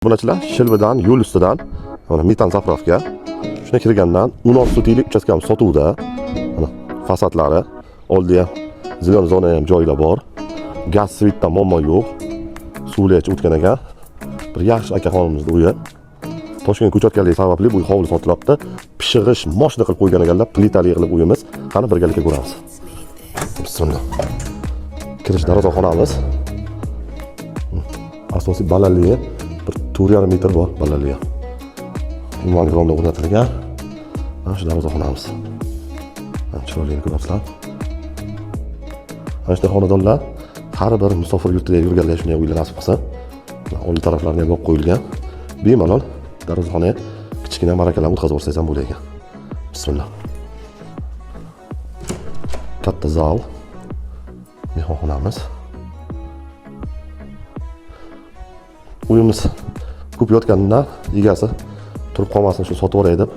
Bunachilar Shilvidan yo'l ustidan mana metan zapravka shuna kirgandan 16 sotiklik uchastkamiz sotuvda. Mana fasadlari, oldida zilon zona ham joylar bor. Gaz svitdan muammo yo'q. Suvlech o'tgan ekan. Bir yaxshi akaxonimizning uyi. Toshkent ko'chatganligi sababli bu hovli sotilibdi. Pishig'ish moshina qilib qo'ygan ekanlar, plitali qilib uyimiz. Qani birgalikda ko'ramiz. Bismillah. Kirish darvozaxonamiz. Asosiy balandligi 4,5 metr bor balandligi. Imoning romda o'rnatilgan. Mana shu darvozaxonamiz. Mana chiroyli ko'rasizlar. Mana shu xonadonlar har bir musofir yurtida yurganlar shunday uylar nasib qilsa, old taraflariga bo'lib qo'yilgan. Bemalol darvozaxonaga kichkina marakalarni o'tkazib olsangiz ham bo'lar ekan. Bismillah. Katta zal. Mehmonxonamiz. Uyimiz ko'p yotganidan egasi turib qolmasin shu sotib yuboray deb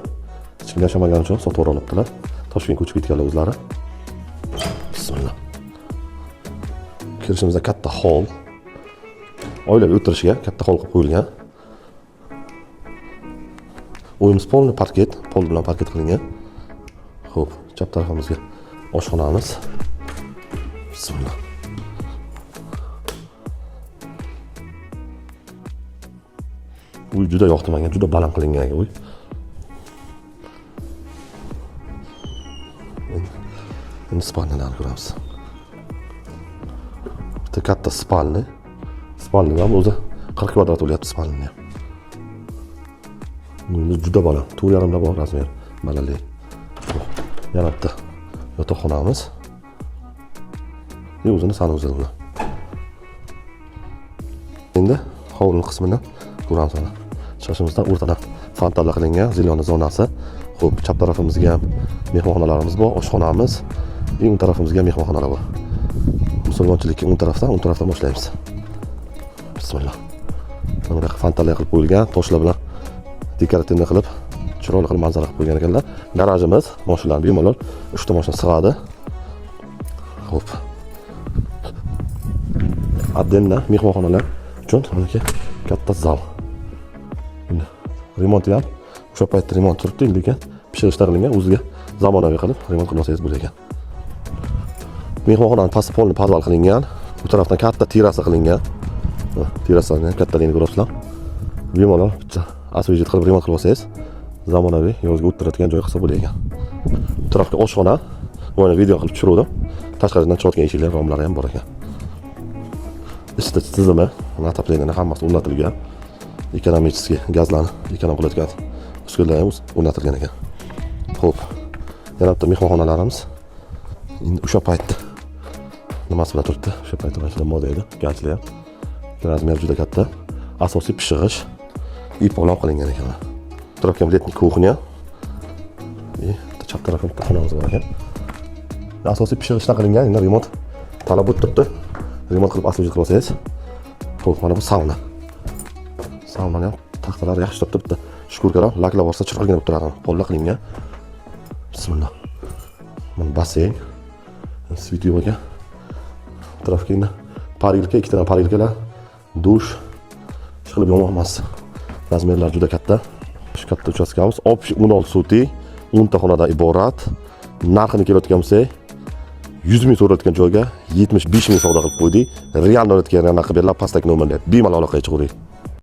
kichkina yashamagani uchun sotib yubora olibdilar. Toshkentga ko'chib ketganlar o'zlari. Bismillah. Kirishimizda katta hol. Oilaviy o'tirishga katta hol qilib qo'yilgan. Uyimiz polni parket, pol bilan parket qilingan. Xo'p, chap tarafimizga oshxonamiz. Bismillah. Uy juda yoqdi menga, juda baland qilingan uy. Endi spalnilarni ko'ramiz. Bitta katta spalni. Spalni ham o'zi 40 kvadrat bo'lyapti spalni. Uyimiz juda baland, 4,5 da bor razmer, balandlik. Yana bitta yotoqxonamiz. O'zini sanuzi bilan. Endi hovli qismini ko'ramiz mana. Chiqishimizdan o'rtadan fontanla qilingan zilona zonasi. Xo'p, chap tarafimizga ham mehmonxonalarimiz bor, oshxonamiz. O'ng tarafimizga ham mehmonxonalar bor. Musulmonchilikka o'ng tarafdan boshlaymiz. Bismillah. Mana fontanla qilib qo'yilgan, toshlar bilan dekorativni qilib, chiroyli qilib manzara qilib qo'ygan ekanlar. Garajimiz, mashinalar bemalol 3 ta mashina sig'adi. Xo'p. Addenna mehmonxonalar uchun mana katta zal. Remont ham o'sha paytda remont turibdi, lekin pishirishlar qilingan, o'ziga zamonaviy qilib remont qilib olsangiz bo'lar ekan. Mehmonxonaning pasti polni podval qilingan, bu tarafdan katta terrasa qilingan. Terrasani ham kattaligini ko'rasizlar. Bemalol bitta asvejit qilib remont qilib olsangiz, zamonaviy yozga o'tiradigan joy qilsa bo'lar ekan. Bu tarafga oshxona, mana video qilib tushirdim. Tashqaridan chiqayotgan eshiklar, romlari ham bor ekan. Ichida tizimi, ataplaylarning hammasi o'rnatilgan. Ekonomический gazlarni ekonom qiladigan uskunalar ham o'rnatilgan ekan. Xo'p. Yana bitta mehmonxonalarimiz. Endi o'sha paytda nimasi bilan turibdi? O'sha paytda mana shunday moda edi, ganchlar ham. Razmer juda katta. Asosiy pishig'ish ip bilan qilingan ekan. Turibgan letniy kuxnya. Chap tarafida xonamiz bor ekan. Asosiy pishig'ishdan qilingan, endi remont talab bo'lib turibdi. Remont qilib asosiy qilib olsangiz. Xo'p, mana bu sauna. Saunani ham taxtalari yaxshi turibdi. Shkurkalar laklab olsa chiroyli bo'lib turadi. Pollar qilingan. Bismillah. Mana basseyn. Svityoga. Tarafga parilka, ikkita parilkalar, dush. Ishqilib yomon emas. Razmerlar juda katta. Shu katta uchastkamiz 16 sotik, 10 ta xonadan iborat. Narxini kelayotgan bo'lsak, 100 ming so'rayotgan joyga 75 ming savdo qilib qo'ydik. Real o'tgan narxi berilib, pastdagi nomerga bemalol aloqaga chiqing.